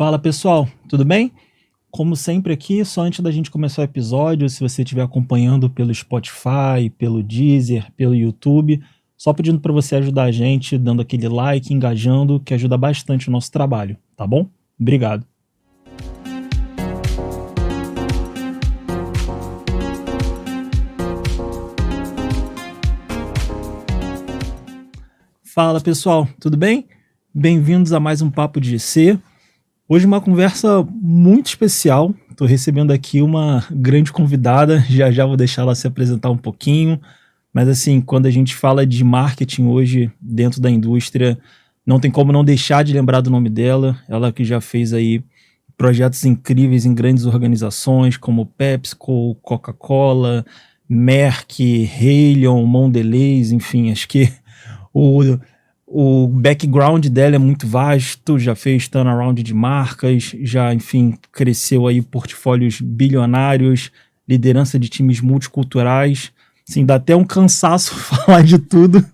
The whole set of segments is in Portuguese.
Fala pessoal, tudo bem? Como sempre aqui, só antes da gente começar o episódio, se você estiver acompanhando pelo Spotify, pelo Deezer, pelo YouTube, só pedindo para você ajudar a gente, dando aquele like, engajando, que ajuda bastante o nosso trabalho, tá bom? Obrigado. Fala pessoal, tudo bem? Bem-vindos a mais um Papo de GC. Hoje uma conversa muito especial. Estou recebendo aqui uma grande convidada, já vou deixar ela se apresentar um pouquinho. Mas assim, quando a gente fala de marketing hoje dentro da indústria, não tem como não deixar de lembrar do nome dela. Ela que já fez aí projetos incríveis em grandes organizações como PepsiCo, Coca-Cola, Merck, Haleon, Mondelez, enfim, acho que o, o background dela é muito vasto, já fez turnaround de marcas, já, enfim, cresceu aí portfólios bilionários, liderança de times multiculturais. Assim, dá até um cansaço falar de tudo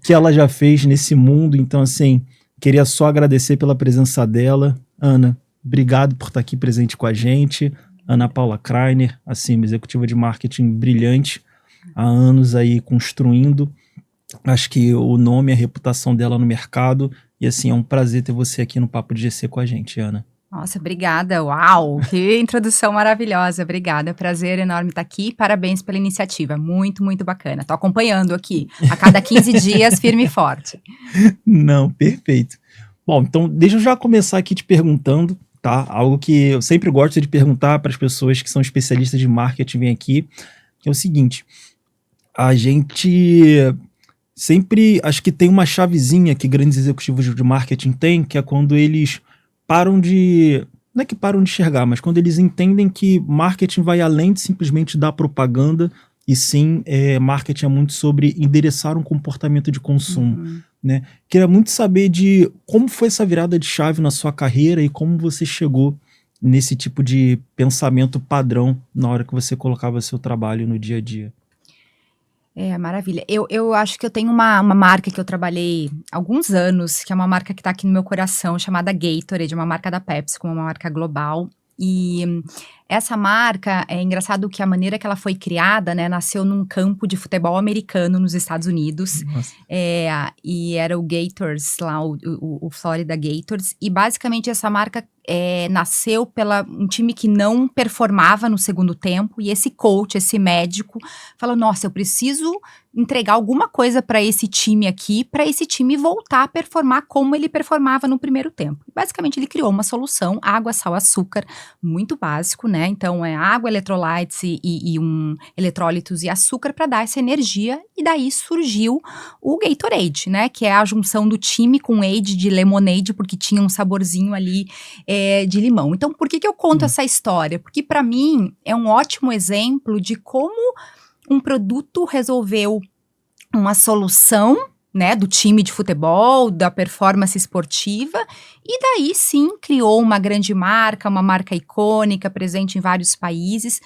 que ela já fez nesse mundo. Então, assim, queria só agradecer pela presença dela. Ana, obrigado por estar aqui presente com a gente. Ana Paula Kreiner, assim, uma executiva de marketing brilhante, há anos aí construindo, acho que o nome e a reputação dela no mercado. E assim, é um prazer ter você aqui no Papo de GC com a gente, Ana. Nossa, obrigada. Uau, que introdução maravilhosa. Obrigada. Prazer enorme estar aqui. Parabéns pela iniciativa. Muito, muito bacana. Estou acompanhando aqui a cada 15 dias, firme e forte. Não, perfeito. Bom, então deixa eu já começar aqui te perguntando, tá? Algo que eu sempre gosto de perguntar para as pessoas que são especialistas de marketing vêm aqui, que é o seguinte: a gente sempre acho que tem uma chavezinha que grandes executivos de marketing têm, que é quando eles param de... Não é que param de enxergar, mas quando eles entendem que marketing vai além de simplesmente dar propaganda, e sim, marketing é muito sobre endereçar um comportamento de consumo. Né? Queria muito saber de como foi essa virada de chave na sua carreira e como você chegou nesse tipo de pensamento padrão na hora que você colocava seu trabalho no dia a dia. Maravilha. Eu acho que eu tenho uma marca que eu trabalhei há alguns anos, que é uma marca que está aqui no meu coração, chamada Gatorade, uma marca da Pepsi, uma marca global. E essa marca, é engraçado que a maneira que ela foi criada, né, nasceu num campo de futebol americano nos Estados Unidos. E era o Gators, lá, o Florida Gators. E basicamente essa marca nasceu pela um time que não performava no segundo tempo. E esse coach, esse médico, falou: nossa, eu preciso entregar alguma coisa para esse time aqui, para esse time voltar a performar como ele performava no primeiro tempo. Basicamente ele criou uma solução: água, sal, açúcar, muito básico, né? Então é água, eletrolites e eletrólitos e açúcar para dar essa energia. E daí surgiu o Gatorade, né? Que é a junção do time com aid de lemonade, porque tinha um saborzinho ali de limão. Então por que eu conto essa história? Porque para mim é um ótimo exemplo de como um produto resolveu uma solução, né, do time de futebol, da performance esportiva, e daí sim criou uma grande marca, uma marca icônica, presente em vários países.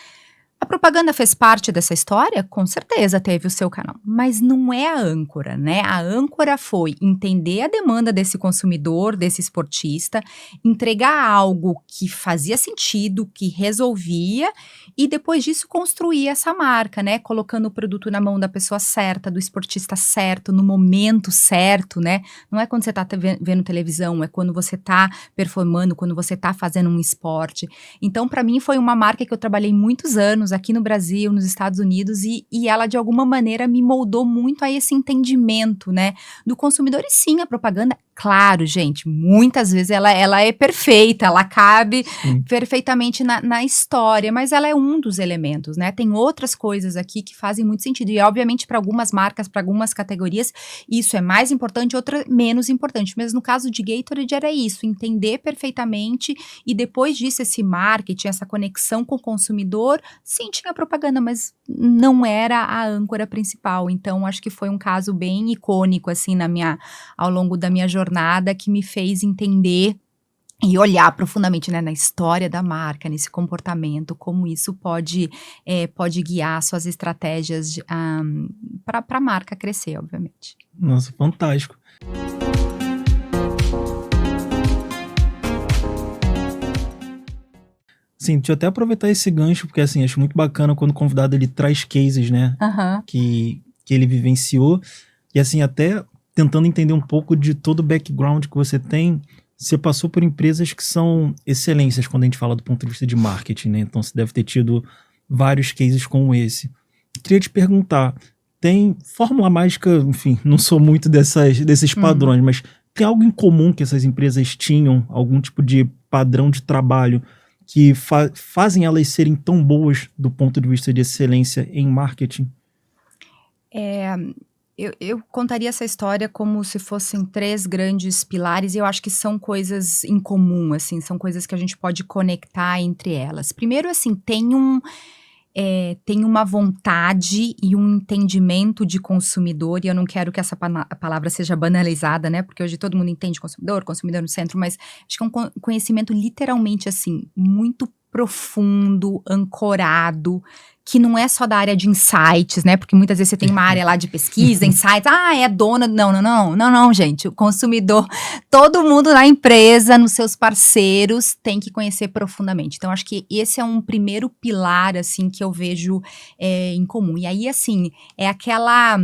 A propaganda fez parte dessa história? Com certeza teve o seu canal, mas não é a âncora, né? A âncora foi entender a demanda desse consumidor, desse esportista, entregar algo que fazia sentido, que resolvia, e depois disso construir essa marca, né? Colocando o produto na mão da pessoa certa, do esportista certo, no momento certo, né? Não é quando você tá vendo televisão, é quando você tá performando, quando você tá fazendo um esporte. Então, para mim, foi uma marca que eu trabalhei muitos anos aqui no Brasil, nos Estados Unidos, e ela de alguma maneira me moldou muito a esse entendimento, né, do consumidor. E sim, a propaganda, claro, gente, muitas vezes ela é perfeita, ela cabe perfeitamente na história, mas ela é um dos elementos, né? Tem outras coisas aqui que fazem muito sentido, e obviamente para algumas marcas, para algumas categorias, isso é mais importante, outra menos importante, mas no caso de Gatorade era isso, entender perfeitamente, e depois disso esse marketing, essa conexão com o consumidor, sim, tinha propaganda, mas não era a âncora principal. Então acho que foi um caso bem icônico assim ao longo da minha jornada, que me fez entender e olhar profundamente, né, na história da marca, nesse comportamento, como isso pode guiar suas estratégias para a marca crescer, obviamente. Nossa, fantástico. Sim, deixa eu até aproveitar esse gancho, porque assim, acho muito bacana quando o convidado ele traz cases, né, Aham. que ele vivenciou, e assim, até tentando entender um pouco de todo o background que você passou por empresas que são excelências quando a gente fala do ponto de vista de marketing, né, então você deve ter tido vários cases como esse. Queria te perguntar, tem fórmula mágica, enfim, não sou muito desses Hum. padrões, mas tem algo em comum que essas empresas tinham, algum tipo de padrão de trabalho que fazem elas serem tão boas do ponto de vista de excelência em marketing? É, eu contaria essa história como se fossem 3 grandes pilares e eu acho que são coisas em comum, assim, são coisas que a gente pode conectar entre elas. Primeiro, assim, tem uma vontade e um entendimento de consumidor, e eu não quero que essa palavra seja banalizada, né, porque hoje todo mundo entende consumidor, consumidor no centro, mas acho que é um conhecimento literalmente, assim, muito profundo, ancorado, que não é só da área de insights, né, porque muitas vezes você tem uma área lá Perfeito. de pesquisa, insights, é dona, não, gente, o consumidor, todo mundo na empresa, nos seus parceiros, tem que conhecer profundamente. Então, acho que esse é um primeiro pilar, assim, que eu vejo em comum. E aí, assim, é aquela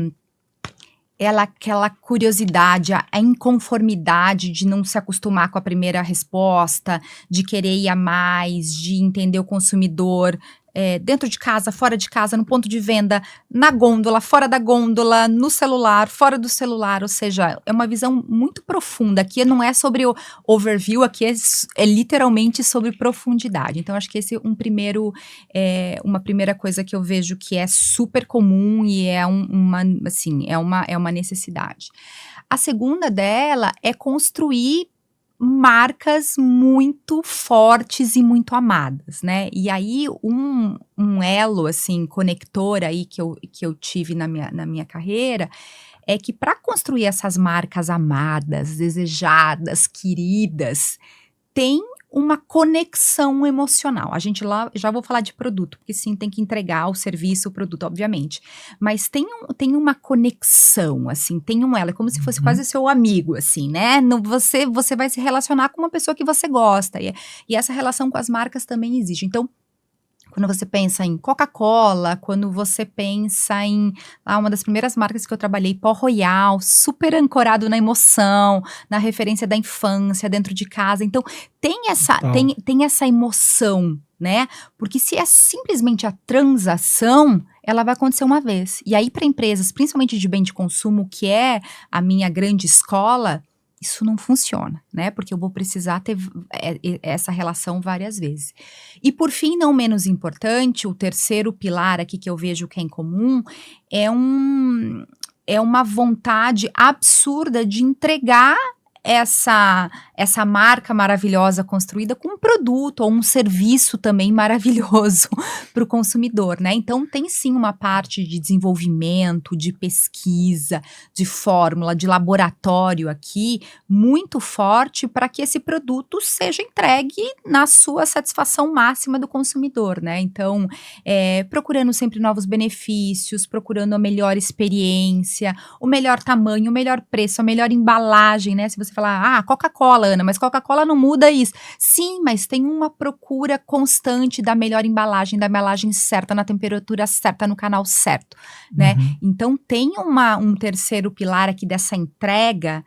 curiosidade, a inconformidade de não se acostumar com a primeira resposta, de querer ir a mais, de entender o consumidor dentro de casa, fora de casa, no ponto de venda, na gôndola, fora da gôndola, no celular, fora do celular, ou seja, é uma visão muito profunda. Aqui não é sobre o overview, aqui é literalmente sobre profundidade. Então, acho que esse é uma primeira coisa que eu vejo que é super comum e é uma necessidade. A segunda dela é construir marcas muito fortes e muito amadas, né? E aí um elo assim conector aí que eu tive na minha carreira é que para construir essas marcas amadas, desejadas, queridas, tem uma conexão emocional. A gente lá, já vou falar de produto, porque sim, tem que entregar o serviço, o produto, obviamente. Mas tem uma conexão, assim, tem um elo, é como se fosse Uhum. quase seu amigo, assim, né? Você vai se relacionar com uma pessoa que você gosta. E essa relação com as marcas também existe. Então, quando você pensa em Coca-Cola, quando você pensa em uma das primeiras marcas que eu trabalhei, Pó Royal, super ancorado na emoção, na referência da infância, dentro de casa. Então, Total. tem essa emoção, né? Porque se é simplesmente a transação, ela vai acontecer uma vez. E aí, para empresas, principalmente de bem de consumo, que é a minha grande escola, isso não funciona, né? Porque eu vou precisar ter essa relação várias vezes. E por fim, não menos importante, o terceiro pilar aqui que eu vejo que é em comum é uma vontade absurda de entregar essa marca maravilhosa construída com um produto ou um serviço também maravilhoso para o consumidor, né? Então tem sim uma parte de desenvolvimento, de pesquisa, de fórmula, de laboratório aqui muito forte para que esse produto seja entregue na sua satisfação máxima do consumidor, né? Então, procurando sempre novos benefícios, procurando a melhor experiência, o melhor tamanho, o melhor preço, a melhor embalagem, né? Se você falar, Coca-Cola, Ana, mas Coca-Cola não muda isso. Sim, mas tem uma procura constante da melhor embalagem, da embalagem certa, na temperatura certa, no canal certo, né? Uhum. Então tem um terceiro pilar aqui dessa entrega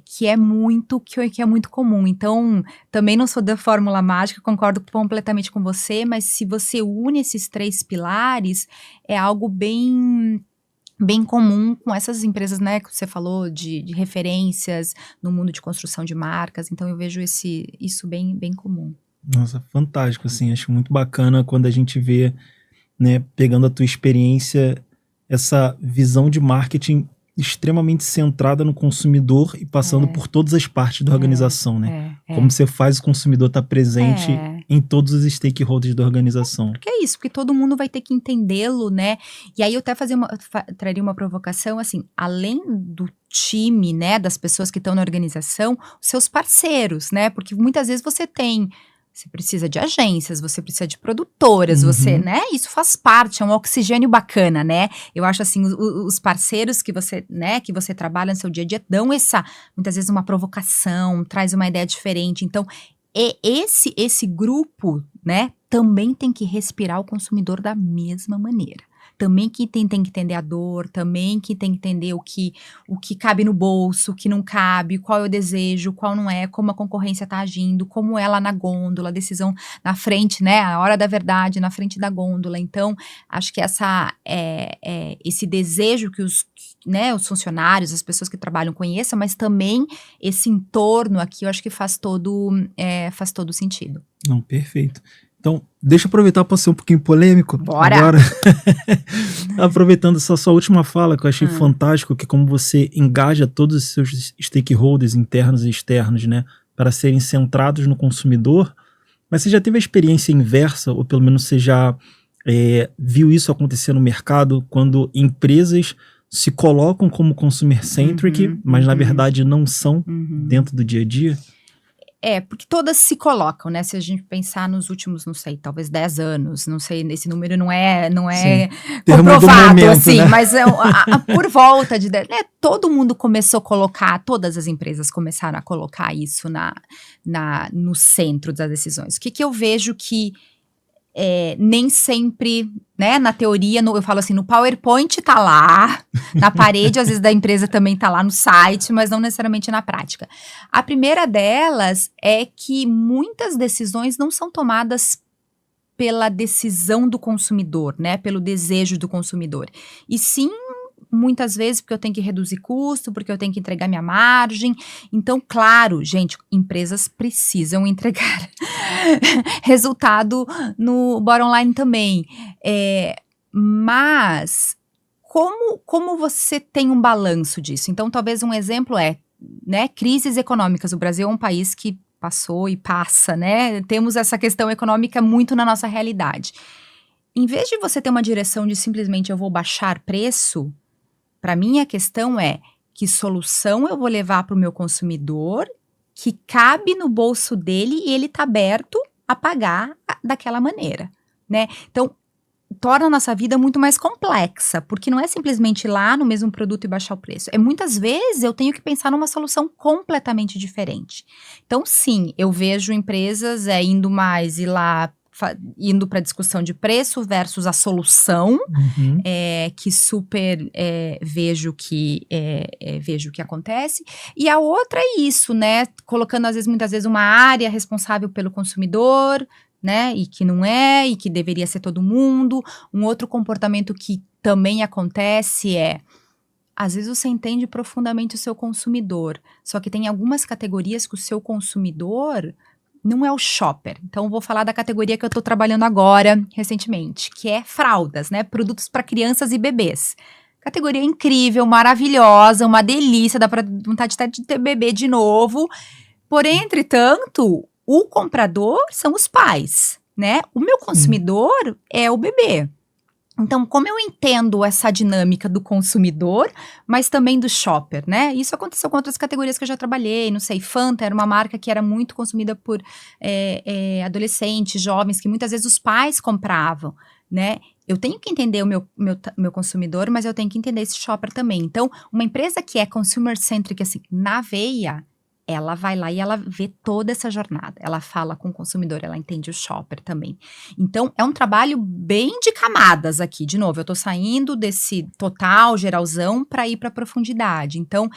que é muito comum. Então, também não sou da fórmula mágica, concordo completamente com você, mas se você une esses 3 pilares, é algo bem comum com essas empresas, né, que você falou de referências no mundo de construção de marcas, então eu vejo isso bem comum. Nossa, fantástico, assim, acho muito bacana quando a gente vê, né, pegando a tua experiência, essa visão de marketing extremamente centrada no consumidor e passando É, por todas as partes da organização, né? Como é. você faz o consumidor estar presente É. em todos os stakeholders da organização. Porque é isso, porque todo mundo vai ter que entendê-lo, né? E aí eu até traria uma provocação, assim, além do time, né, das pessoas que estão na organização, os seus parceiros, né? Porque muitas vezes você precisa de agências, você precisa de produtoras, Uhum. né? Isso faz parte, é um oxigênio bacana, né? Eu acho assim, os parceiros que você, né, que você trabalha no seu dia a dia dão muitas vezes uma provocação, traz uma ideia diferente. Então, esse grupo, né, também tem que respirar o consumidor da mesma maneira. Também que tem que entender a dor, também que tem que entender o que cabe no bolso, o que não cabe, qual é o desejo, qual não é, como a concorrência está agindo, como é lá na gôndola, a decisão na frente, né, a hora da verdade na frente da gôndola. Então, acho que esse desejo que os funcionários, as pessoas que trabalham conheçam, mas também esse entorno aqui, eu acho que faz todo sentido. Não, perfeito. Então, deixa eu aproveitar para ser um pouquinho polêmico. Bora! Agora, aproveitando essa sua última fala, que eu achei fantástico, que como você engaja todos os seus stakeholders internos e externos, né, para serem centrados no consumidor, mas você já teve a experiência inversa, ou pelo menos você já viu isso acontecer no mercado, quando empresas se colocam como consumer-centric, mas na verdade não são dentro do dia a dia? Porque todas se colocam, né? Se a gente pensar nos últimos, não sei, talvez 10 anos, não sei, esse número não é comprovado, momento, assim, né? Mas por volta de 10, né? Todo mundo começou a colocar, todas as empresas começaram a colocar isso no centro das decisões. O que eu vejo que nem sempre, né, na teoria, eu falo assim, no PowerPoint tá lá, na parede às vezes da empresa também tá lá no site, mas não necessariamente na prática. A primeira delas é que muitas decisões não são tomadas pela decisão do consumidor, né, pelo desejo do consumidor, e sim muitas vezes porque eu tenho que reduzir custo, porque eu tenho que entregar minha margem. Então, claro, gente, empresas precisam entregar resultado no bottom line também. Mas como você tem um balanço disso? Então, talvez um exemplo né, crises econômicas. O Brasil é um país que passou e passa, né? Temos essa questão econômica muito na nossa realidade. Em vez de você ter uma direção de simplesmente eu vou baixar preço, para mim, a questão é que solução eu vou levar para o meu consumidor que cabe no bolso dele e ele está aberto a pagar daquela maneira, né? Então, torna a nossa vida muito mais complexa, porque não é simplesmente ir lá no mesmo produto e baixar o preço. Muitas vezes eu tenho que pensar numa solução completamente diferente. Então, sim, eu vejo empresas indo para discussão de preço versus a solução, que super vejo que acontece. E a outra é isso, né? Colocando, muitas vezes, uma área responsável pelo consumidor, né? E que não e que deveria ser todo mundo. Um outro comportamento que também acontece às vezes você entende profundamente o seu consumidor, só que tem algumas categorias que o seu consumidor não é o shopper. Então, vou falar da categoria que eu estou trabalhando agora, recentemente, que é fraldas, né? Produtos para crianças e bebês. Categoria incrível, maravilhosa, uma delícia, dá para vontade de ter bebê de novo. Porém, entretanto, o comprador são os pais, né? O meu consumidor é o bebê. Então, como eu entendo essa dinâmica do consumidor, mas também do shopper, né? Isso aconteceu com outras categorias que eu já trabalhei, não sei, Fanta era uma marca que era muito consumida por adolescentes, jovens, que muitas vezes os pais compravam, né? Eu tenho que entender o meu consumidor, mas eu tenho que entender esse shopper também. Então, uma empresa que é consumer-centric, assim, na veia, ela vai lá e ela vê toda essa jornada. Ela fala com o consumidor, ela entende o shopper também. Então, é um trabalho bem de camadas aqui. De novo, eu tô saindo desse total, geralzão, para ir para profundidade. Então,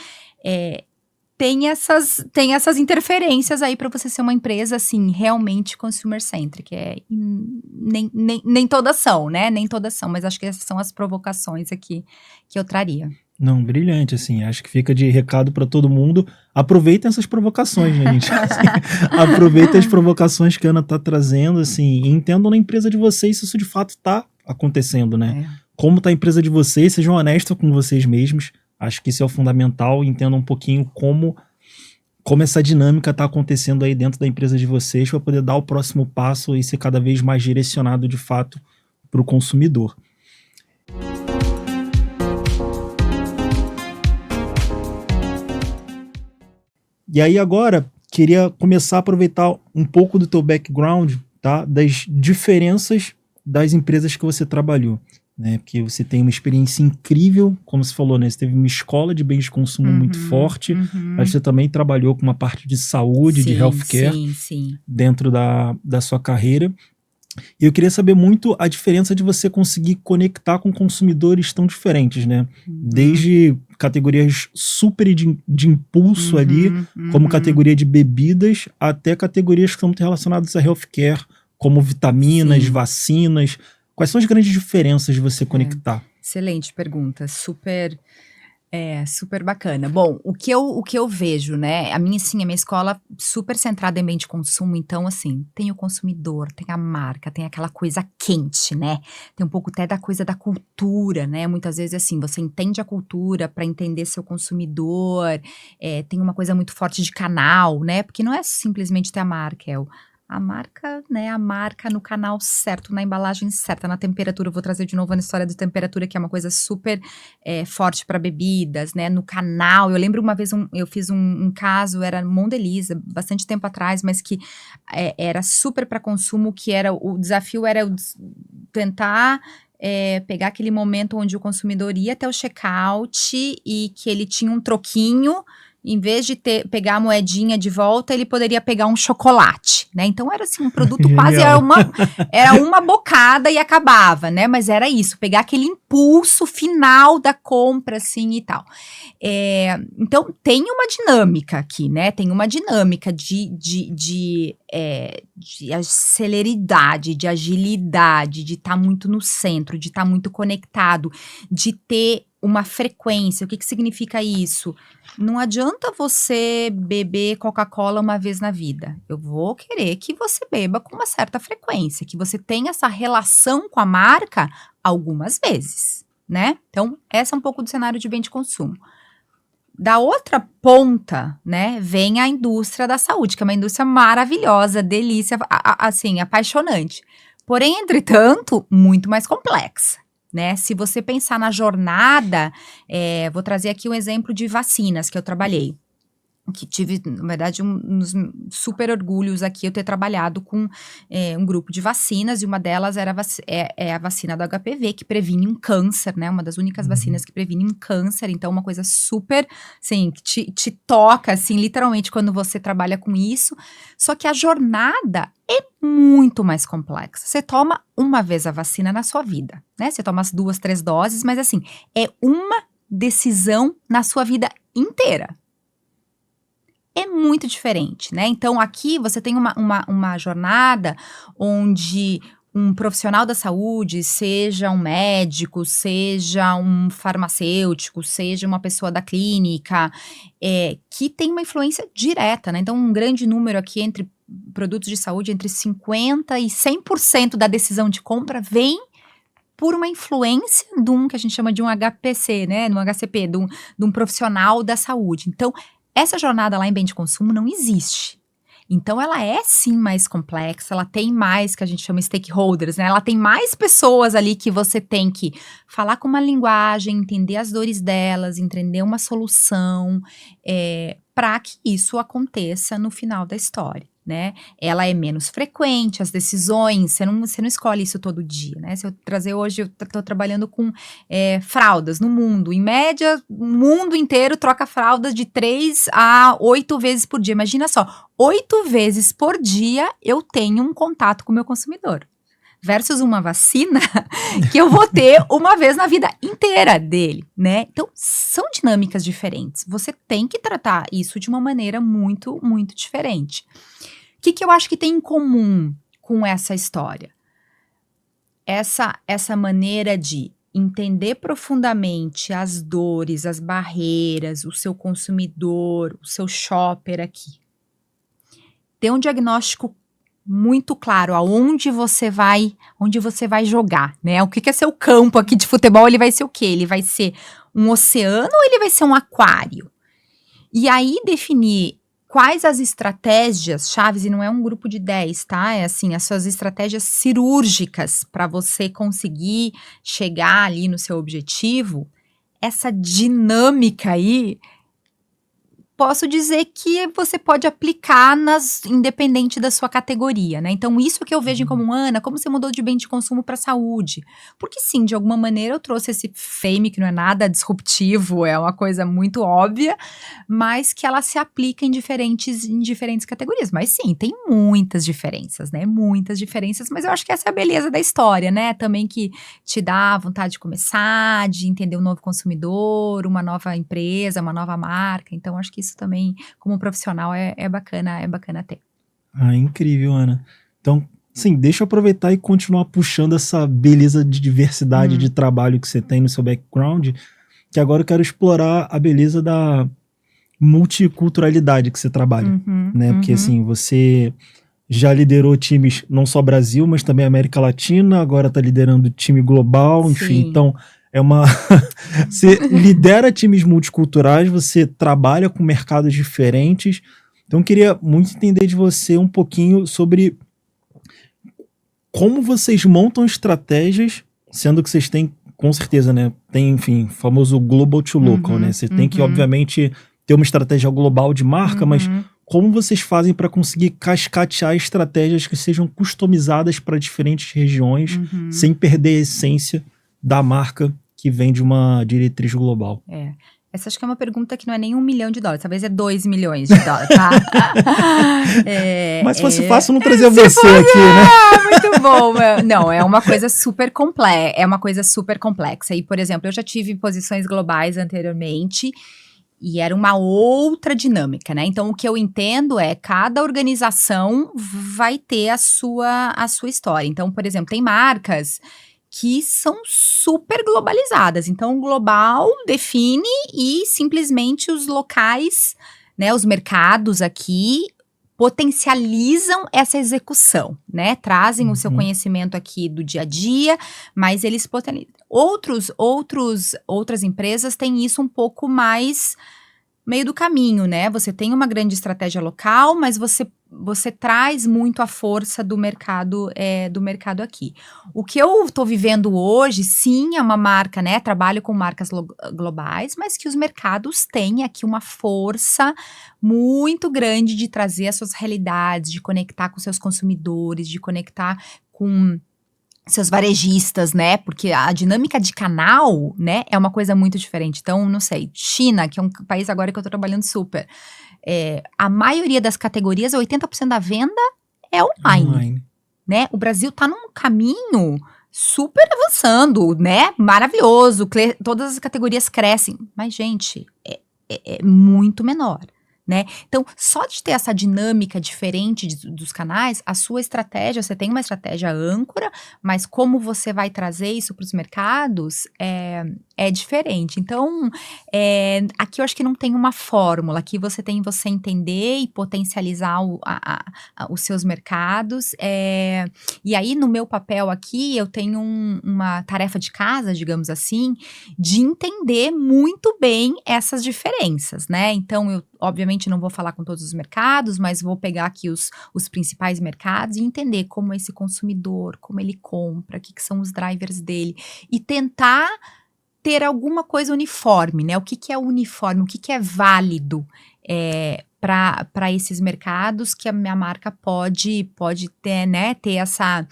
tem essas interferências aí para você ser uma empresa, assim, realmente consumer-centric. Nem todas são, né? Nem todas são, mas acho que essas são as provocações aqui que eu traria. Não, brilhante, assim, acho que fica de recado para todo mundo. Aproveitem essas provocações, né, gente? Assim, aproveitem as provocações que a Ana tá trazendo, assim, e entendam na empresa de vocês se isso de fato tá acontecendo, né? Como tá a empresa de vocês, sejam honestos com vocês mesmos. Acho que isso é o fundamental, entendam um pouquinho como essa dinâmica tá acontecendo aí dentro da empresa de vocês para poder dar o próximo passo e ser cada vez mais direcionado, de fato, para o consumidor. E aí agora, queria começar a aproveitar um pouco do teu background, tá? Das diferenças das empresas que você trabalhou. né? Porque você tem uma experiência incrível, como você falou, né? Você teve uma escola de bens de consumo muito forte, mas você também trabalhou com uma parte de saúde, de Sim, healthcare sim, sim. dentro da sua carreira. E eu queria saber muito a diferença de você conseguir conectar com consumidores tão diferentes, né? Desde categorias super de impulso ali, como categoria de bebidas, até categorias que são muito relacionadas a healthcare, como vitaminas, Sim. vacinas. Quais são as grandes diferenças de você conectar? Excelente pergunta, super bacana. Bom, o que eu vejo, né, a minha escola super centrada em bem de consumo, então, assim, tem o consumidor, tem a marca, tem aquela coisa quente, né, tem um pouco até da coisa da cultura, né, muitas vezes, assim, você entende a cultura para entender seu consumidor, tem uma coisa muito forte de canal, né, porque não é simplesmente ter a marca, a marca, né, a marca no canal certo, na embalagem certa, na temperatura. Eu vou trazer de novo a história de temperatura, que é uma coisa super forte para bebidas, né, no canal. Eu lembro uma vez, eu fiz um caso, era Mondeleza, bastante tempo atrás, mas que era super para consumo, que era, o desafio era tentar pegar aquele momento onde o consumidor ia até o checkout e que ele tinha um troquinho. Em vez de pegar a moedinha de volta, ele poderia pegar um chocolate, né? Então era assim, um produto quase era uma bocada e acabava, né? Mas era isso, pegar aquele impulso final da compra, assim, e tal. Então tem uma dinâmica aqui, né? Tem uma dinâmica de celeridade, de agilidade, de estar muito no centro, de estar muito conectado, de ter uma frequência. O que significa isso? Não adianta você beber Coca-Cola uma vez na vida. Eu vou querer que você beba com uma certa frequência, que você tenha essa relação com a marca algumas vezes, né? Então, essa é um pouco do cenário de bem de consumo. Da outra ponta, né, vem a indústria da saúde, que é uma indústria maravilhosa, delícia, assim, apaixonante. Porém, entretanto, muito mais complexa. Né? Se você pensar na jornada, vou trazer aqui um exemplo de vacinas que eu trabalhei, que tive, na verdade, uns super orgulhos aqui, eu ter trabalhado com um grupo de vacinas, e uma delas era a vacina do HPV, que previne um câncer, né, uma das únicas vacinas que previne um câncer, então uma coisa super, assim, que te toca, assim, literalmente, quando você trabalha com isso, só que a jornada é muito mais complexa. Você toma uma vez a vacina na sua vida, né, você toma as 2, 3 doses, mas assim, é uma decisão na sua vida inteira. É muito diferente, né? Então, aqui você tem uma jornada onde um profissional da saúde, seja um médico, seja um farmacêutico, seja uma pessoa da clínica, que tem uma influência direta, né? Então, um grande número aqui entre produtos de saúde, entre 50% e 100% da decisão de compra vem por uma influência de que a gente chama de um HPC, né? De um HCP, de um profissional da saúde. Então, essa jornada lá em bem de consumo não existe. Então, ela é sim mais complexa, ela tem mais, que a gente chama stakeholders, né? Ela tem mais pessoas ali que você tem que falar com uma linguagem, entender as dores delas, entender uma solução, para que isso aconteça no final da história, né? Ela é menos frequente, as decisões, você não escolhe isso todo dia, né? Se eu trazer hoje, eu estou trabalhando com fraldas no mundo, em média, o mundo inteiro troca fraldas de 3 a 8 vezes por dia. Imagina só, 8 vezes por dia eu tenho um contato com o meu consumidor. Versus uma vacina que eu vou ter uma vez na vida inteira dele, né? Então, são dinâmicas diferentes. Você tem que tratar isso de uma maneira muito, muito diferente. O que eu acho que tem em comum com essa história? Essa maneira de entender profundamente as dores, as barreiras, o seu consumidor, o seu shopper aqui. Ter um diagnóstico muito claro aonde você vai jogar, né? O que é seu campo aqui de futebol? Ele vai ser o quê? Ele vai ser um oceano ou ele vai ser um aquário? E aí definir quais as estratégias chaves, e não é um grupo de 10, tá? É assim, as suas estratégias cirúrgicas para você conseguir chegar ali no seu objetivo. Essa dinâmica aí posso dizer que você pode aplicar independente da sua categoria, né? Então, isso que eu vejo em comum, Ana, como você mudou de bem de consumo para saúde. Porque sim, de alguma maneira eu trouxe esse frame que não é nada disruptivo, é uma coisa muito óbvia, mas que ela se aplica em diferentes categorias. Mas sim, tem muitas diferenças, né? Muitas diferenças, mas eu acho que essa é a beleza da história, né? Também que te dá vontade de começar, de entender um novo consumidor, uma nova empresa, uma nova marca. Então, acho que isso também, como profissional, é bacana ter. Ah, incrível, Ana. Então, sim, deixa eu aproveitar e continuar puxando essa beleza de diversidade de trabalho que você tem no seu background, que agora eu quero explorar a beleza da multiculturalidade que você trabalha, né? Porque, assim, você já liderou times não só Brasil, mas também América Latina, agora está liderando time global, enfim, Sim. então é uma... Você lidera times multiculturais, você trabalha com mercados diferentes, então eu queria muito entender de você um pouquinho sobre como vocês montam estratégias, sendo que vocês têm, com certeza, né, tem, enfim, o famoso global to local, né, você tem que, obviamente, ter uma estratégia global de marca, mas como vocês fazem para conseguir cascatear estratégias que sejam customizadas para diferentes regiões, sem perder a essência da marca que vem de uma diretriz global? Essa acho que é uma pergunta que não é nem $1 milhão, talvez é $2 milhões, tá? Mas se fosse fácil, não trazer você aqui, né? Muito bom. Não, é uma coisa super complexa. E, por exemplo, eu já tive posições globais anteriormente, e era uma outra dinâmica, né? Então, o que eu entendo é cada organização vai ter a sua história. Então, por exemplo, tem marcas que são super globalizadas. Então, o global define e simplesmente os locais, né, os mercados aqui potencializam essa execução, né? Trazem o seu conhecimento aqui do dia a dia, mas eles potencializam. Outras empresas têm isso um pouco mais meio do caminho, né? Você tem uma grande estratégia local, mas você traz muito a força do mercado aqui. O que eu estou vivendo hoje, sim, é uma marca, né? Trabalho com marcas globais, mas que os mercados têm aqui uma força muito grande de trazer as suas realidades, de conectar com seus consumidores, de conectar com seus varejistas, né? Porque a dinâmica de canal, né, é uma coisa muito diferente. Então, não sei, China, que é um país agora que eu tô trabalhando super, a maioria das categorias, 80% da venda é online, né? O Brasil tá num caminho super avançando, né? Maravilhoso, todas as categorias crescem, mas, gente, é muito menor, né? Então, só de ter essa dinâmica diferente dos canais, a sua estratégia, você tem uma estratégia âncora, mas como você vai trazer isso para os mercados é diferente. Então, aqui eu acho que não tem uma fórmula, aqui você tem você entender e potencializar os seus mercados, e aí no meu papel aqui, eu tenho uma tarefa de casa, digamos assim, de entender muito bem essas diferenças, né? Então, eu obviamente não vou falar com todos os mercados, mas vou pegar aqui os principais mercados e entender como esse consumidor, como ele compra, o que são os drivers dele, e tentar ter alguma coisa uniforme, né? O que é uniforme, o que é válido para esses mercados que a minha marca pode ter, né? Ter essa...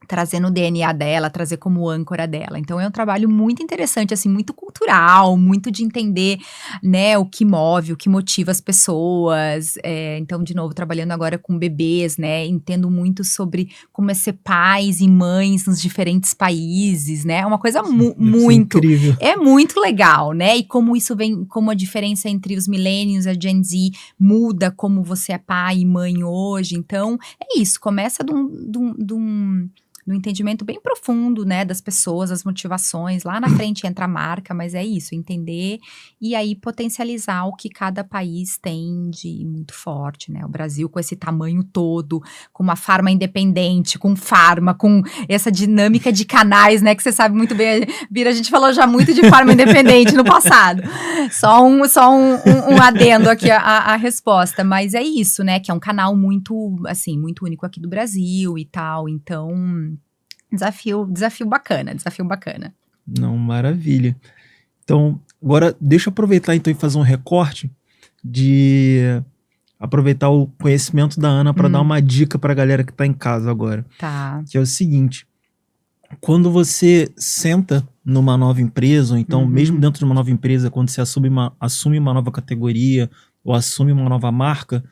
trazer no DNA dela, trazer como âncora dela. Então, é um trabalho muito interessante, assim, muito cultural, muito de entender, né, o que move, o que motiva as pessoas. Então, de novo, trabalhando agora com bebês, né, entendo muito sobre como é ser pais e mães nos diferentes países, né, é uma coisa muito... incrível. É muito legal, né, e como isso vem, como a diferença entre os millennials e a Gen Z muda como você é pai e mãe hoje. Então, é isso, começa no entendimento bem profundo, né, das pessoas, as motivações, lá na frente entra a marca, mas é isso, entender e aí potencializar o que cada país tem de muito forte, né, o Brasil com esse tamanho todo, com uma farma independente, com essa dinâmica de canais, né, que você sabe muito bem, Bira, a gente falou já muito de farma independente no passado, só um adendo aqui a resposta, mas é isso, né, que é um canal muito, assim, muito único aqui do Brasil e tal, então... Desafio bacana. Não, maravilha. Então, agora deixa eu aproveitar então e fazer um recorte de aproveitar o conhecimento da Ana para dar uma dica para a galera que está em casa agora. Tá. Que é o seguinte, quando você senta numa nova empresa, ou então mesmo dentro de uma nova empresa, quando você assume uma nova categoria ou assume uma nova marca,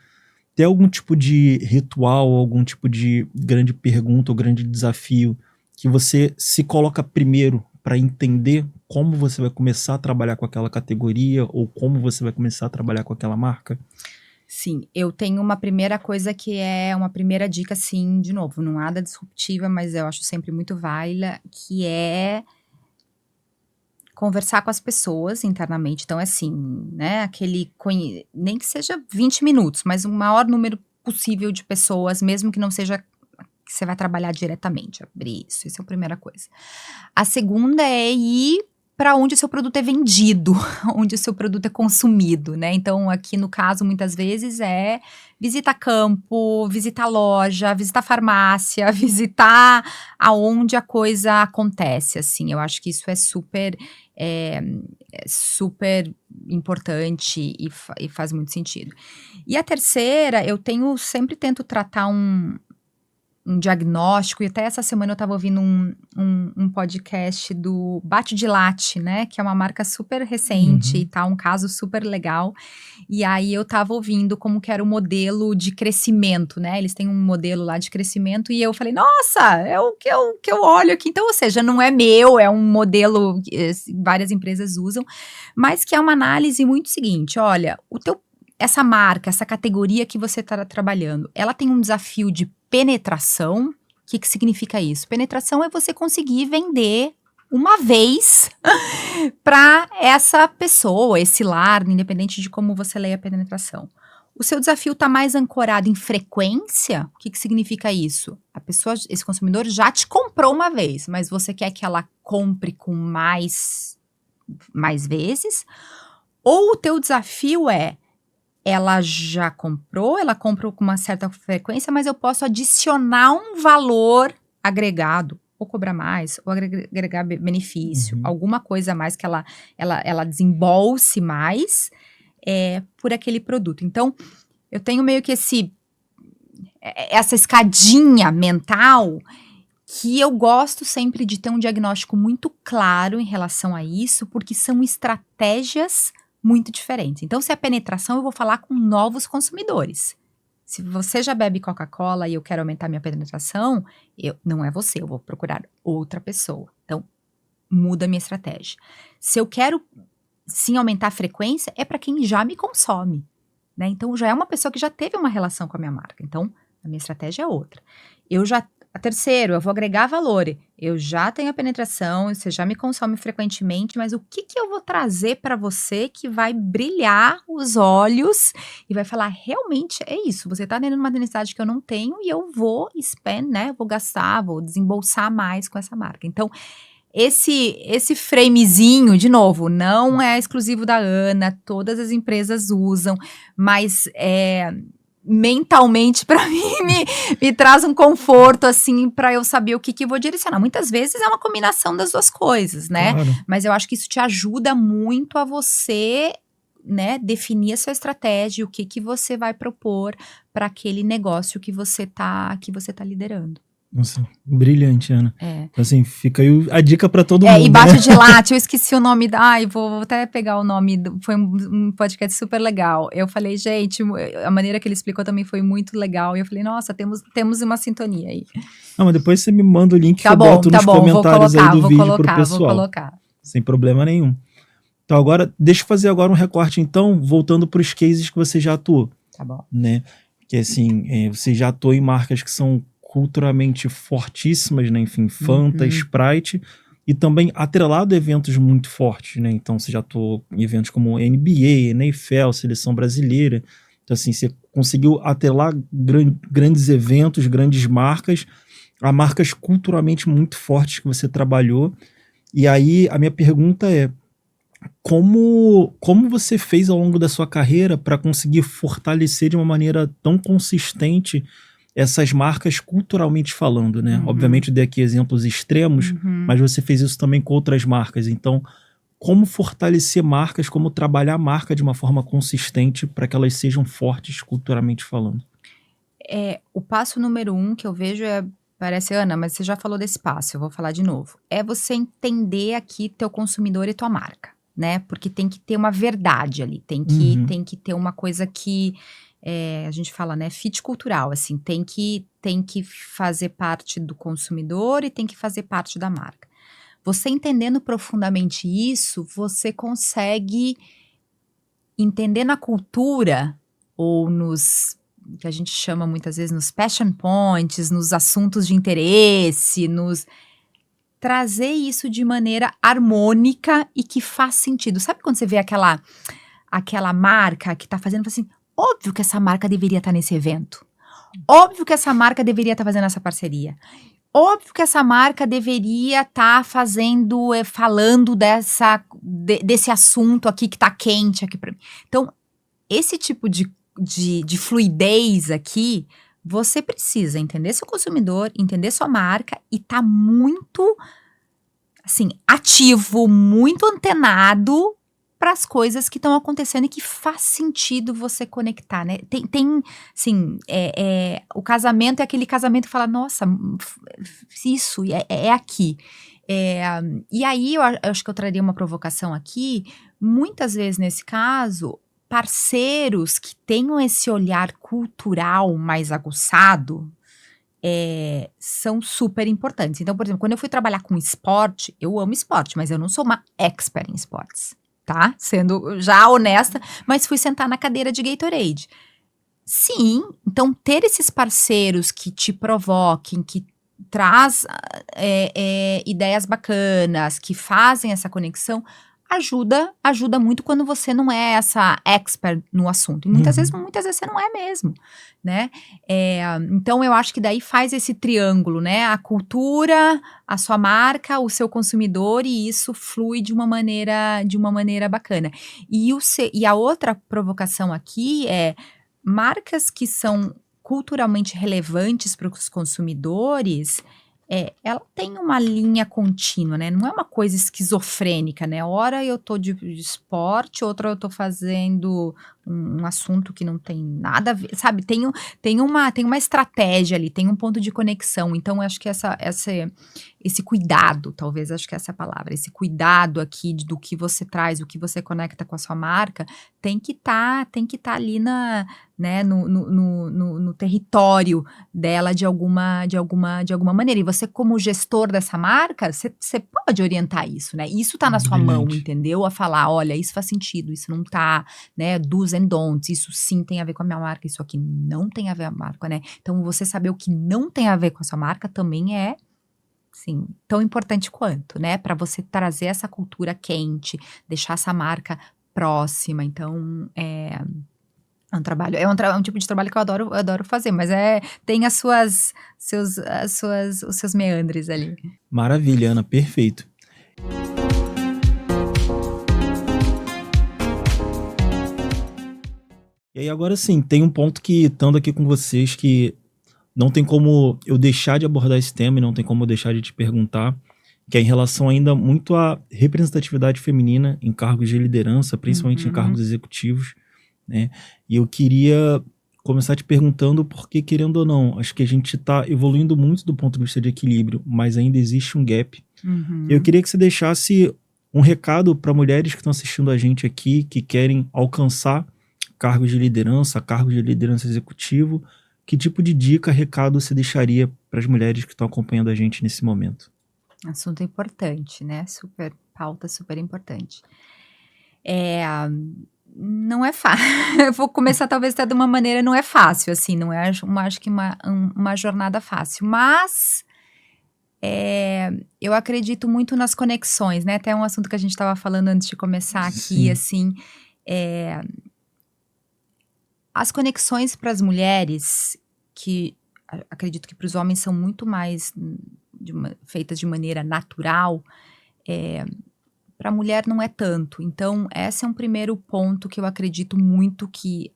tem algum tipo de ritual, algum tipo de grande pergunta ou grande desafio que você se coloca primeiro para entender como você vai começar a trabalhar com aquela categoria ou como você vai começar a trabalhar com aquela marca? Sim, eu tenho uma primeira coisa que é uma primeira dica, assim, de novo, não nada disruptiva, mas eu acho sempre muito válida, que é conversar com as pessoas internamente. Então, é assim, né, nem que seja 20 minutos, mas o maior número possível de pessoas, mesmo que não seja que você vai trabalhar diretamente, abrir isso, essa é a primeira coisa. A segunda é ir para onde o seu produto é vendido, onde o seu produto é consumido, né? Então, aqui no caso, muitas vezes é visitar campo, visitar loja, visitar farmácia, visitar aonde a coisa acontece, assim. Eu acho que isso é super importante e faz muito sentido. E a terceira, sempre tento tratar um diagnóstico, e até essa semana eu estava ouvindo um podcast do Bate de Latte, né, que é uma marca super recente e tal, um caso super legal, e aí eu estava ouvindo como que era o modelo de crescimento, né, eles têm um modelo lá de crescimento, e eu falei, nossa, é o que eu olho aqui, então, ou seja, não é meu, é um modelo que várias empresas usam, mas que é uma análise muito seguinte, olha, essa marca, essa categoria que você está trabalhando, ela tem um desafio de penetração. O que significa isso? Penetração é você conseguir vender uma vez para essa pessoa, esse lar, independente de como você leia a penetração. O seu desafio está mais ancorado em frequência? O que significa isso? Esse consumidor já te comprou uma vez, mas você quer que ela compre com mais vezes? Ou o teu desafio ela já comprou, ela compra com uma certa frequência, mas eu posso adicionar um valor agregado, ou cobrar mais, ou agregar benefício, alguma coisa a mais que ela desembolse mais por aquele produto. Então, eu tenho meio que essa escadinha mental que eu gosto sempre de ter um diagnóstico muito claro em relação a isso, porque são estratégias muito diferentes. Então, se é penetração, eu vou falar com novos consumidores. Se você já bebe Coca-Cola e eu quero aumentar minha penetração, não é você, eu vou procurar outra pessoa. Então, muda a minha estratégia. Se eu quero, sim, aumentar a frequência, é para quem já me consome, né? Então, já é uma pessoa que já teve uma relação com a minha marca. Então, a minha estratégia é outra. Terceiro, eu vou agregar valor. Eu já tenho a penetração, você já me consome frequentemente, mas o que eu vou trazer para você que vai brilhar os olhos e vai falar, realmente é isso, você está tendo uma necessidade que eu não tenho e eu vou vou gastar, vou desembolsar mais com essa marca. Então, esse framezinho, de novo, não é exclusivo da Ana, todas as empresas usam, mas mentalmente para mim me traz um conforto assim para eu saber o que eu vou direcionar. Muitas vezes é uma combinação das duas coisas, né? Claro. Mas eu acho que isso te ajuda muito a você, né, definir a sua estratégia, o que você vai propor para aquele negócio que você tá liderando. Nossa, brilhante, Ana. Assim, fica aí a dica para todo mundo. E Bate de Latte, eu esqueci o nome vou até pegar o nome, foi um podcast super legal. Eu falei, gente, a maneira que ele explicou também foi muito legal. E eu falei, nossa, temos uma sintonia aí. Não, mas depois você me manda o link que eu boto nos comentários aí do vídeo pro pessoal. Vou colocar. Sem problema nenhum. Então agora, deixa eu fazer agora um recorte, então, voltando para os cases que você já atuou. Tá bom. Né? Que assim, você já atuou em marcas que são culturalmente fortíssimas, né? Enfim, Fanta, Sprite, e também atrelado a eventos muito fortes, né? Então você já atuou em eventos como NBA, NFL, Seleção Brasileira. Então assim, você conseguiu atrelar grandes eventos, grandes marcas, a marcas culturalmente muito fortes que você trabalhou. E aí a minha pergunta é, como você fez ao longo da sua carreira para conseguir fortalecer de uma maneira tão consistente essas marcas culturalmente falando, né? Obviamente eu dei aqui exemplos extremos, mas você fez isso também com outras marcas. Então, como fortalecer marcas, como trabalhar a marca de uma forma consistente para que elas sejam fortes culturalmente falando. O passo número 1 que eu vejo parece: "Ana, mas você já falou desse passo, eu vou falar de novo". É você entender aqui teu consumidor e tua marca, né, porque tem que ter uma verdade ali, Uhum, tem que ter uma coisa que, a gente fala, né, fit cultural, assim, tem que fazer parte do consumidor e tem que fazer parte da marca. Você entendendo profundamente isso, você consegue entender na cultura ou nos que a gente chama muitas vezes nos passion points, nos assuntos de interesse, nos trazer isso de maneira harmônica e que faz sentido. Sabe quando você vê aquela marca que tá fazendo, fala assim: "Óbvio que essa marca deveria estar nesse evento. Óbvio que essa marca deveria estar fazendo essa parceria. Óbvio que essa marca deveria estar fazendo, falando desse assunto aqui que tá quente aqui pra mim". Então esse tipo de fluidez aqui, você precisa entender seu consumidor, entender sua marca e tá muito, assim, ativo, muito antenado para as coisas que estão acontecendo e que faz sentido você conectar, né. Assim, o casamento é aquele casamento que fala: "Nossa, isso, é aqui". Eh, e aí eu acho que eu traria uma provocação aqui, muitas vezes nesse caso, parceiros que tenham esse olhar cultural mais aguçado, são super importantes. Então, por exemplo, quando eu fui trabalhar com esporte, eu amo esporte, mas eu não sou uma expert em esportes, tá? Sendo já honesta, mas fui sentar na cadeira de Gatorade. Sim, então ter esses parceiros que te provoquem, que traz, ideias bacanas, que fazem essa conexão, ajuda muito quando você não é essa expert no assunto. E uhum. muitas vezes você não é mesmo, né. Então eu acho que daí faz esse triângulo, né, a cultura, a sua marca, o seu consumidor e isso flui de uma maneira bacana. E a outra provocação aqui é marcas que são culturalmente relevantes para os consumidores, ela tem uma linha contínua, né, não é uma coisa esquizofrênica, né, ora eu tô de esporte, outra eu tô fazendo um assunto que não tem nada a ver, sabe, tem uma estratégia ali, tem um ponto de conexão, então eu acho que esse cuidado, talvez, acho que essa é a palavra, esse cuidado aqui do que você traz, o que você conecta com a sua marca, tem que estar ali né, no território dela de alguma maneira. E você como gestor dessa marca, você pode orientar isso, né, isso tá na sua mão, Brilhante. entendeu, a falar: "Olha, isso faz sentido, isso não tá, né, do's and don'ts, isso sim tem a ver com a minha marca, isso aqui não tem a ver com a marca", né. Então você saber o que não tem a ver com a sua marca também é, sim, tão importante quanto, né, para você trazer essa cultura quente, deixar essa marca próxima, então, é um tipo de trabalho que eu adoro fazer, mas tem os seus meandres ali. Maravilha, Ana, perfeito. E aí agora sim, tem um ponto que, estando aqui com vocês, que não tem como eu deixar de abordar esse tema e não tem como eu deixar de te perguntar, que é em relação ainda muito à representatividade feminina em cargos de liderança, principalmente em Uhum. cargos executivos, né. E eu queria começar te perguntando porque, querendo ou não, acho que a gente está evoluindo muito do ponto de vista de equilíbrio, mas ainda existe um gap. Eu Uhum. queria que você deixasse um recado para mulheres que estão assistindo a gente aqui, que querem alcançar cargos de liderança executivo. Que tipo de dica, recado você deixaria para as mulheres que estão acompanhando a gente nesse momento? Assunto importante, né, pauta super importante. Eh, não é fácil. Eu vou começar talvez até de uma maneira não é fácil, assim, não é acho que uma jornada fácil, mas, eu acredito muito nas conexões, né, até um assunto que a gente estava falando antes de começar aqui, Sim. assim, eh, as conexões para as mulheres, que acredito que para os homens são muito mais, feitas de maneira natural, eh para a mulher não é tanto. Então, esse é um primeiro ponto que eu acredito muito que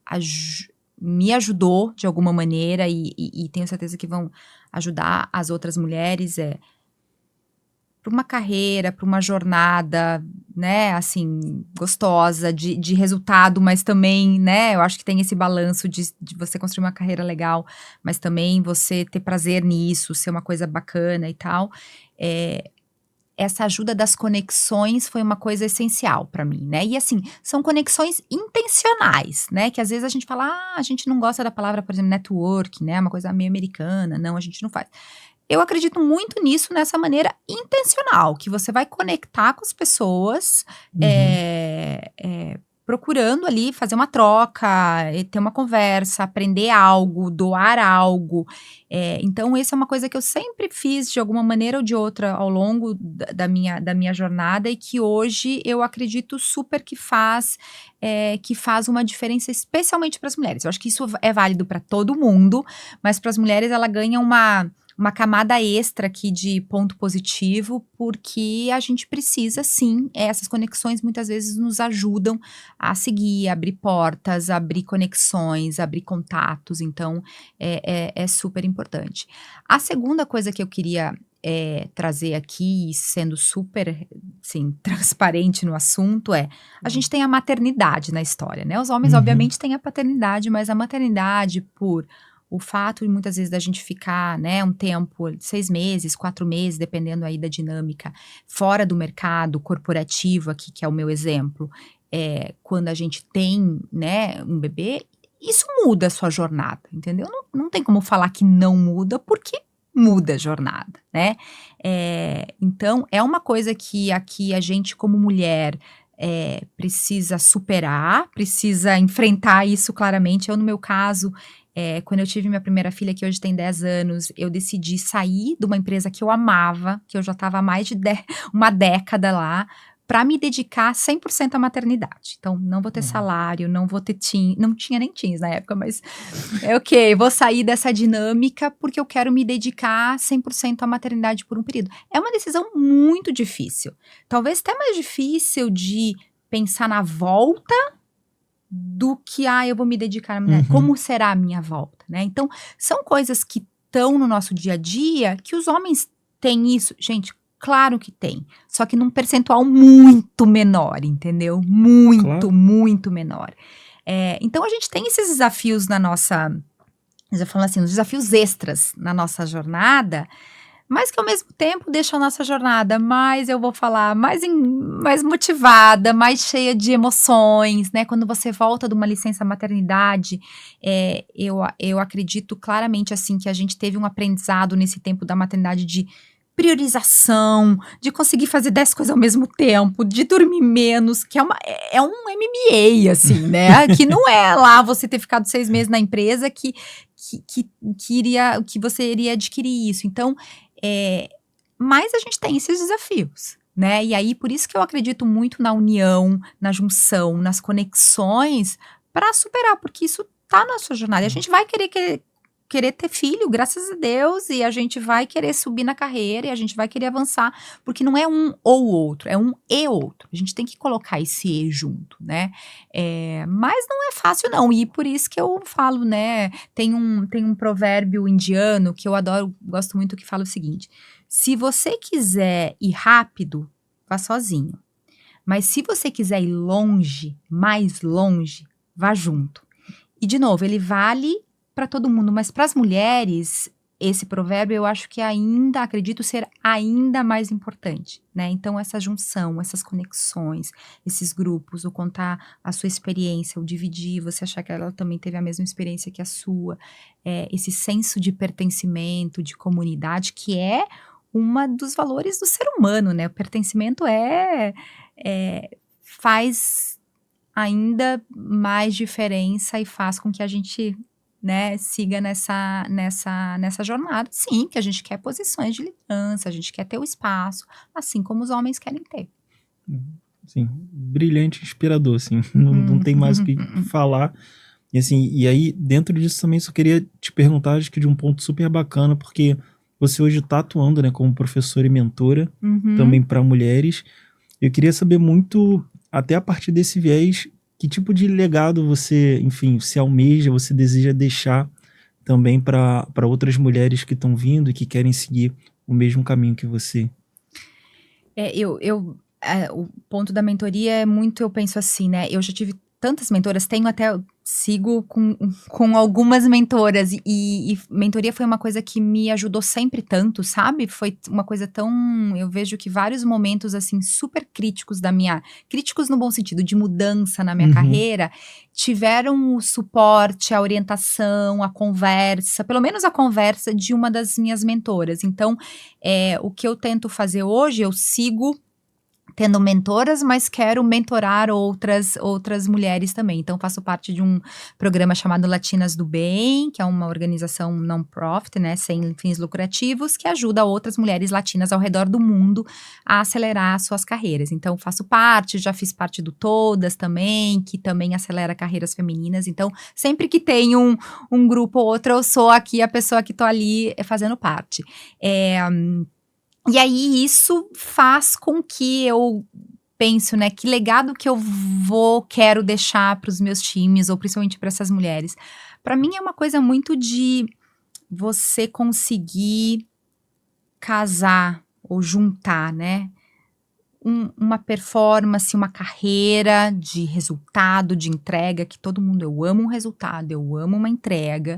me ajudou de alguma maneira e tenho certeza que vão ajudar as outras mulheres, uma carreira, para uma jornada, né, assim, gostosa, de resultado, mas também, né, eu acho que tem esse balanço de você construir uma carreira legal, mas também você ter prazer nisso, ser uma coisa bacana e tal. Essa ajuda das conexões foi uma coisa essencial para mim, né, e assim, são conexões intencionais, né, que às vezes a gente fala: a gente não gosta da palavra, por exemplo, network, né, uma coisa meio americana, não, a gente não faz. Eu acredito muito nisso, nessa maneira intencional, que você vai conectar com as pessoas, Uhum. procurando ali fazer uma troca, ter uma conversa, aprender algo, doar algo. Então essa é uma coisa que eu sempre fiz de alguma maneira ou de outra ao longo da minha jornada e que hoje eu acredito super que faz uma diferença especialmente para as mulheres. Eu acho que isso é válido para todo mundo, mas para as mulheres ela ganha uma camada extra aqui de ponto positivo, porque a gente precisa sim, essas conexões muitas vezes nos ajudam a seguir, abrir portas, abrir conexões, abrir contatos, então é super importante. A segunda coisa que eu queria trazer aqui, sendo super, assim, transparente no assunto, a gente tem a maternidade na história, né? Os homens, Uhum. obviamente, têm a paternidade, mas a maternidade, por o fato de muitas vezes da gente ficar, né, um tempo, 6 meses, 4 meses, dependendo aí da dinâmica, fora do mercado corporativo aqui, que é o meu exemplo, quando a gente tem, né, um bebê, isso muda a sua jornada, entendeu? Não tem como falar que não muda, porque muda a jornada, né? Então, é uma coisa que aqui a gente como mulher precisa superar, precisa enfrentar isso claramente. Eu, no meu caso, quando eu tive minha primeira filha, que hoje tem 10 anos, eu decidi sair de uma empresa que eu amava, que eu já estava há mais de uma década lá, para me dedicar 100% à maternidade. Então, não vou ter Uhum. salário, não vou ter não tinha nem teens na época, mas ok, vou sair dessa dinâmica porque eu quero me dedicar 100% à maternidade por um período. É uma decisão muito difícil, talvez até mais difícil de pensar na volta do que, eu vou me dedicar à minha, Uhum. como será a minha volta, né? Então, são coisas que estão no nosso dia a dia, que os homens têm isso. Gente, claro que tem, só que num percentual muito menor, entendeu? Muito, Claro. muito menor. Então, a gente tem esses desafios na nossa, já falando assim, os desafios extras na nossa jornada, mas que ao mesmo tempo deixam a nossa jornada mais, eu vou falar, mais motivada, mais cheia de emoções, né? Quando você volta de uma licença maternidade, eu acredito claramente, assim, que a gente teve um aprendizado nesse tempo da maternidade de priorização, de conseguir fazer 10 coisas ao mesmo tempo, de dormir menos, que é um MBA, assim, né? Que não é lá você ter ficado 6 meses na empresa que você iria adquirir isso. Então, mas a gente tem esses desafios, né? E aí, por isso que eu acredito muito na união, na junção, nas conexões para superar, porque isso tá na sua jornada. E a gente vai querer ter filho, graças a Deus, e a gente vai querer subir na carreira e a gente vai querer avançar, porque não é um ou outro, é um e outro. A gente tem que colocar esse e junto, né? Mas não é fácil, não. E por isso que eu falo, né? Tem um provérbio indiano que eu adoro, gosto muito, que fala o seguinte: se você quiser ir rápido, vá sozinho. Mas se você quiser ir longe, mais longe, vá junto. E, de novo, ele vale para todo mundo, mas para as mulheres, esse provérbio eu acho que ainda, acredito ser ainda mais importante, né? Então, essa junção, essas conexões, esses grupos, o contar a sua experiência, o dividir, você achar que ela também teve a mesma experiência que a sua, esse senso de pertencimento, de comunidade, que é uma dos valores do ser humano, né? O pertencimento faz ainda mais diferença e faz com que a gente, né, siga nessa jornada. Sim, que a gente quer posições de liderança, a gente quer ter o espaço, assim como os homens querem ter. Sim, brilhante, inspirador, assim, não tem mais o que falar. E assim, e aí dentro disso também só queria te perguntar, acho que de um ponto super bacana, porque você hoje está atuando, né, como professora e mentora, Uhum. também para mulheres. Eu queria saber muito, até a partir desse viés, que tipo de legado você, enfim, se almeja, você deseja deixar também para outras mulheres que estão vindo e que querem seguir o mesmo caminho que você. O ponto da mentoria é muito, eu penso assim, né? Eu já tive tantas mentoras, sigo com algumas mentoras, e mentoria foi uma coisa que me ajudou sempre tanto, sabe? Foi uma coisa tão, eu vejo que vários momentos, assim, super críticos críticos no bom sentido, de mudança na minha carreira, tiveram o suporte, a orientação, a conversa, pelo menos a conversa de uma das minhas mentoras. Então, o que eu tento fazer hoje, eu sigo tendo mentoras, mas quero mentorar outras mulheres também. Então, faço parte de um programa chamado Latinas do Bem, que é uma organização non-profit, né, sem fins lucrativos, que ajuda outras mulheres latinas ao redor do mundo a acelerar suas carreiras. Então, faço parte, já fiz parte do Todas também, que também acelera carreiras femininas. Então, sempre que tem um grupo ou outro, eu sou aqui a pessoa que estou ali fazendo parte. E aí, isso faz com que eu penso, né, que legado que eu quero deixar para os meus times, ou principalmente para essas mulheres. Para mim é uma coisa muito de você conseguir casar ou juntar, né, uma performance, uma carreira de resultado, de entrega, que todo mundo, eu amo um resultado, eu amo uma entrega,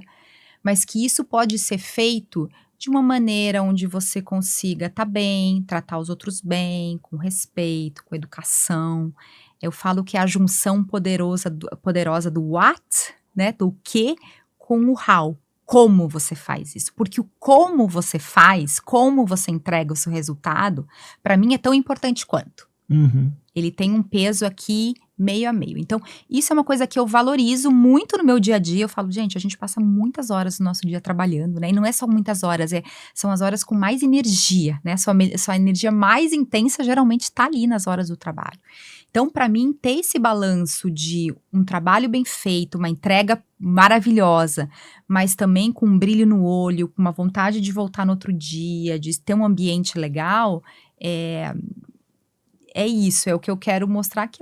mas que isso pode ser feito de uma maneira onde você consiga estar bem, tratar os outros bem, com respeito, com educação. Eu falo que é a junção poderosa do what, né, do que, com o how. Como você faz isso? Porque o como você faz, como você entrega o seu resultado, para mim é tão importante quanto. Ele tem um peso aqui meio a meio. Então, isso é uma coisa que eu valorizo muito no meu dia a dia. Eu falo, gente, a gente passa muitas horas no nosso dia trabalhando, né? E não é só muitas horas, são as horas com mais energia, né? Sua energia mais intensa geralmente está ali nas horas do trabalho. Então, para mim, ter esse balanço de um trabalho bem feito, uma entrega maravilhosa, mas também com um brilho no olho, com uma vontade de voltar no outro dia, de ter um ambiente legal, é isso, é o que eu quero mostrar que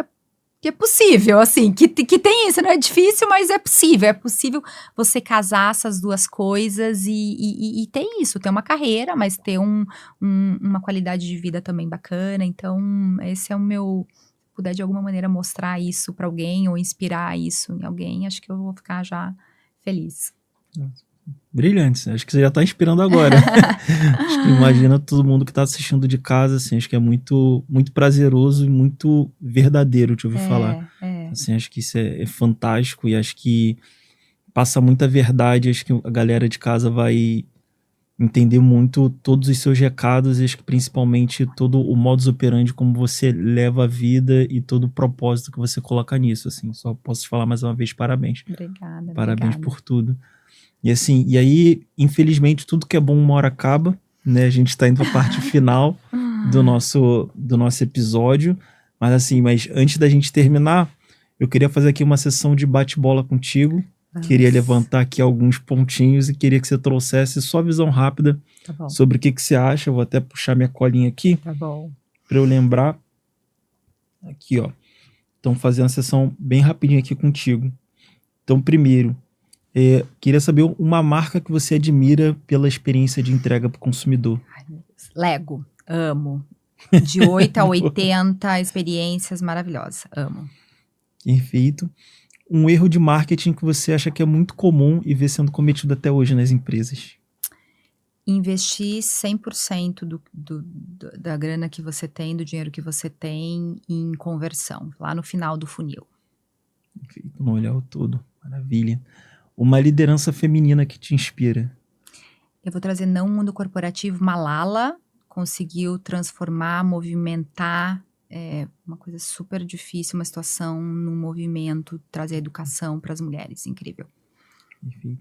é possível, assim, que tem isso, não é difícil, mas é possível você casar essas duas coisas e ter isso, ter uma carreira, mas ter uma qualidade de vida também bacana. Então, esse é o meu, se puder de alguma maneira mostrar isso para alguém ou inspirar isso em alguém, acho que eu vou ficar já feliz. Brilhante, acho que você já tá inspirando agora. Acho que imagina todo mundo que tá assistindo de casa, assim, acho que é muito, muito prazeroso e muito verdadeiro te ouvir falar. Assim, acho que isso é fantástico e acho que passa muita verdade, acho que a galera de casa vai entender muito todos os seus recados e acho que principalmente todo o modus operandi, como você leva a vida e todo o propósito que você coloca nisso, assim, só posso te falar mais uma vez, parabéns. Obrigada. Parabéns por tudo. E assim, e aí, infelizmente, tudo que é bom uma hora acaba, né? A gente tá indo pra parte final do nosso episódio. Mas antes da gente terminar, eu queria fazer aqui uma sessão de bate-bola contigo. Queria levantar aqui alguns pontinhos e queria que você trouxesse sua visão rápida sobre o que você acha. Eu vou até puxar minha colinha aqui. Tá bom. Pra eu lembrar. Aqui, ó. Então, fazer uma sessão bem rapidinho aqui contigo. Então, primeiro, queria saber uma marca que você admira pela experiência de entrega para o consumidor. Ai, meu Deus. Lego, amo. De 8 a 80 experiências maravilhosas, amo. Perfeito. Um erro de marketing que você acha que é muito comum e vê sendo cometido até hoje nas empresas? Investir 100% da grana que você tem, do dinheiro que você tem em conversão, lá no final do funil. Perfeito, no olhar o todo, maravilha. Uma liderança feminina que te inspira? Eu vou trazer não mundo corporativo. Malala conseguiu transformar, movimentar uma coisa super difícil, uma situação num movimento, trazer educação para as mulheres, incrível. Perfeito.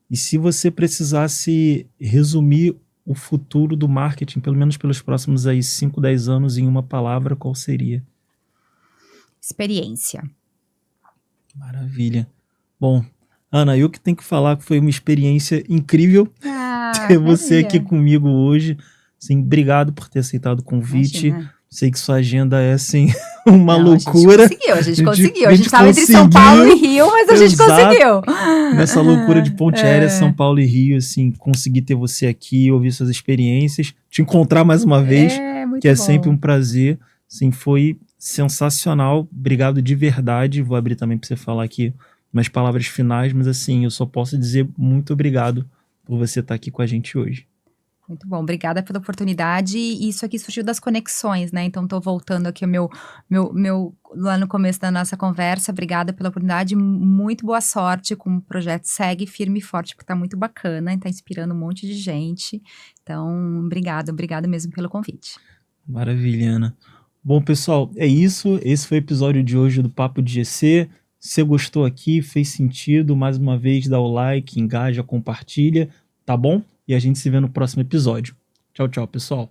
E se você precisasse resumir o futuro do marketing, pelo menos pelos próximos 5, 10 anos, em uma palavra, qual seria? Experiência. Maravilha. Bom, Ana, eu que tenho que falar que foi uma experiência incrível ter você aqui comigo hoje. Assim, obrigado por ter aceitado o convite. Imagina. Sei que sua agenda é assim, uma Não, loucura. a gente conseguiu. A gente tava entre São Paulo e Rio, mas a gente conseguiu. Nessa loucura de ponte aérea, São Paulo e Rio, assim, conseguir ter você aqui, ouvir suas experiências, te encontrar mais uma vez, Muito que é bom. sempre um prazer. Assim, foi sensacional. Obrigado de verdade. Vou abrir também para você falar aqui umas palavras finais, mas assim, eu só posso dizer muito obrigado por você estar aqui com a gente hoje. Muito bom, obrigada pela oportunidade. E isso aqui surgiu das conexões, né? Então, tô voltando aqui ao meu lá no começo da nossa conversa. Obrigada pela oportunidade. Muito boa sorte com o projeto. Segue firme e forte, porque tá muito bacana e tá inspirando um monte de gente. Então, obrigada mesmo pelo convite. Maravilha, Ana. Bom, pessoal, é isso. Esse foi o episódio de hoje do Papo de GC. Se você gostou aqui, fez sentido, mais uma vez, dá o like, engaja, compartilha, tá bom? E a gente se vê no próximo episódio. Tchau, tchau, pessoal.